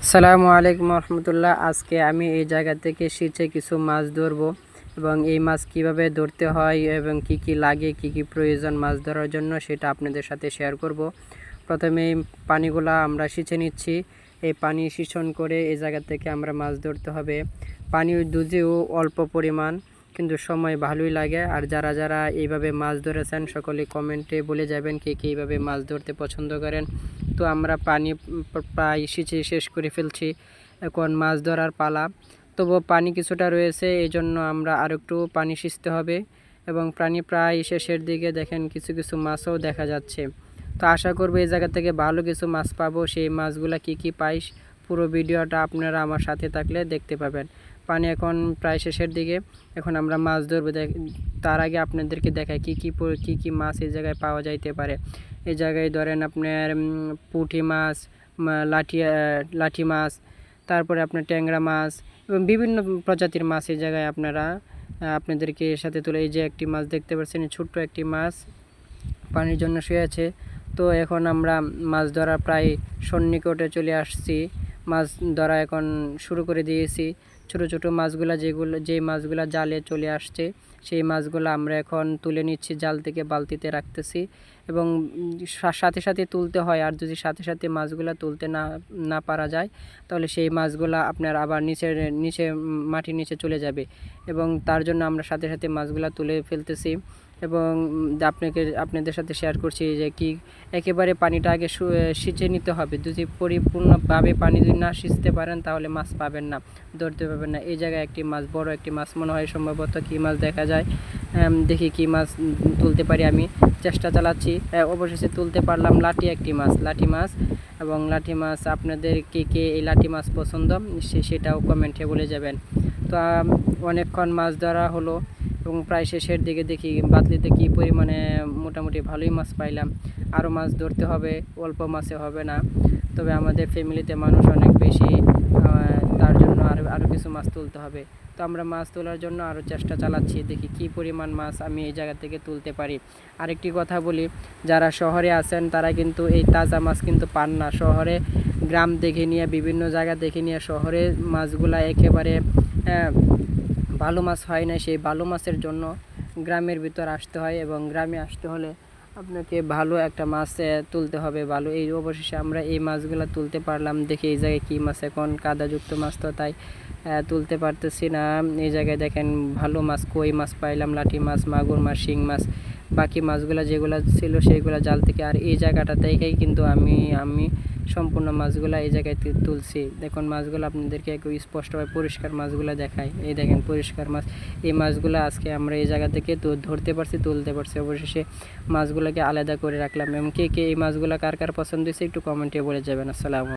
আসসালামু আলাইকুম রহমতুল্লাহ। আজকে আমি এই জায়গা থেকে শীতে কিছু মাছ ধরবো এবং এই মাছ কিভাবে ধরতে হয় এবং কি কি লাগে, কি কি প্রয়োজন মাছ ধরার জন্য সেটা আপনাদের সাথে শেয়ার করব। প্রথমে এই পানিগুলা আমরা সিঁচে নিচ্ছি। এই পানি সিঁচন করে এই জায়গা থেকে আমরা মাছ ধরতে হবে। পানি যদিও অল্প পরিমাণ, কিন্তু সময় ভালোই লাগে। আর যারা যারা এইভাবে মাছ ধরেছেন সকলে কমেন্টে বলে যাবেন কে কে এইভাবে মাছ ধরতে পছন্দ করেন। তো আমরা পানি প্রায় সিঁচে শেষ করে ফেলছি, এখন মাছ ধরার পালা। তবুও পানি কিছুটা রয়েছে, এই জন্য আমরা আর একটু পানি সিঁচতে হবে এবং পানি প্রায় শেষের দিকে দেখেন কিছু কিছু মাছও দেখা যাচ্ছে। তো আশা করব এই জায়গা থেকে ভালো কিছু মাছ পাবো। সেই মাছগুলা কি কি পাই পুরো ভিডিওটা আপনারা আমার সাথে থাকলে দেখতে পাবেন। পানি এখন প্রায় শেষের দিকে, এখন আমরা মাছ ধরবো। তার আগে আপনাদেরকে দেখাই কি কি মাছ এই জায়গায় পাওয়া যাইতে পারে। এই জায়গায় ধরেন আপনার পুঁটি মাছ, লাঠি মাছ, তারপরে আপনার ট্যাংরা মাছ এবং বিভিন্ন প্রজাতির মাছ এই জায়গায় আপনাদেরকে সাথে তুলে। এই যে একটি মাছ দেখতে পাচ্ছেন, ছোট্ট একটি মাছ পানির জন্য শুয়ে আছে। তো এখন আমরা মাছ ধরা প্রায় সন্নিকটে চলে আসছি। মাছ ধরা এখন শুরু করে দিয়েছি। ছোট ছোট মাছগুলা যেই মাছগুলা জালে চলে আসছে, সেই মাছগুলো আমরা এখন তুলে নিচ্ছি, জাল থেকে বালতিতে রাখতেছি এবং সাথে সাথে তুলতে হয়। আর যদি সাথে সাথে মাছগুলা তুলতে না পারা যায়, তাহলে সেই মাছগুলা আপনার আবার নিচে মাটির নিচে চলে যাবে এবং তার জন্য আমরা সাথে সাথে মাছগুলা তুলে ফেলতেছি এবং আপনাদের সাথে শেয়ার করছি যে কি একেবারে পানিটা আগে সিঁচে নিতে হবে। যদি পরিপূর্ণভাবে পানি যদি না সিঁচতে পারেন তাহলে মাছ পাবেন না, ধরতে পারবেন না। এই জায়গায় একটি মাছ, বড় একটি মাছ মনে হয়, সম্ভবত কি মাছ দেখা যায়। দেখি কি মাছ তুলতে পারি। আমি চেষ্টা চালাচ্ছি, অবশেষে তুলতে পারলাম লাঠি মাছ। এবং লাঠি মাছ আপনাদের কে এই লাঠি মাছ পছন্দ সেটাও কমেন্টে বলে যাবেন। তো অনেকক্ষণ মাছ ধরা হলো এবং প্রায় শেষের দিকে দেখি বাতলিতে কি পরিমাণে মোটামুটি ভালোই মাছ পাইলাম। আরও মাছ ধরতে হবে, অল্প মাছে হবে না। তবে আমাদের ফ্যামিলিতে মানুষ অনেক বেশি, তার জন্য আরও কিছু মাছ তুলতে হবে। তো আমরা মাছ তোলার জন্য আরও চেষ্টা চালাচ্ছি, দেখি কি পরিমাণ মাছ আমি এই জায়গা থেকে তুলতে পারি। আরেকটি কথা বলি, যারা শহরে আছেন তারা কিন্তু এই তাজা মাছ কিন্তু পান না। শহরে গ্রাম দেখে নিয়ে, বিভিন্ন জায়গা দেখে নিয়ে শহরে মাছগুলা একেবারে ভালো মাছ হয় না। সেই ভালো মাছের জন্য গ্রামের ভিতর আসতে হয় এবং গ্রামে আসতে হলে আপনাকে ভালো একটা মাছ তুলতে হবে ভালো। এই অবশেষে আমরা এই মাছগুলো তুলতে পারলাম। দেখি এই জায়গায় কী মাছ, এখন কাদাযুক্ত মাছ তো তাই তুলতে পারতেছি না। এই জায়গায় দেখেন ভালো মাছ, কই মাছ পাইলাম, লাঠি মাছ, মাগুর মাছ, শিং মাছ। বাকি মাছগুলো যেগুলো ছিল সেইগুলো জাল থেকে। আর এই জায়গাটা থেকেই কিন্তু আমি সম্পূর্ণ মাছগুলো এই জায়গায় তুলছি। দেখুন মাছগুলো আপনাদেরকে একটু স্পষ্টভাবে পরিষ্কার মাছগুলো দেখায়। এই দেখেন পরিষ্কার মাছ। এই মাছগুলো আজকে আমরা এই জায়গা থেকে ধরতে পারছি, তুলতে পারছি। অবশেষে মাছগুলোকে আলাদা করে রাখলাম এবং কে এই মাছগুলো কার কার পছন্দ হয়েছে একটু কমেন্টে বলে যাবেন। আসসালামু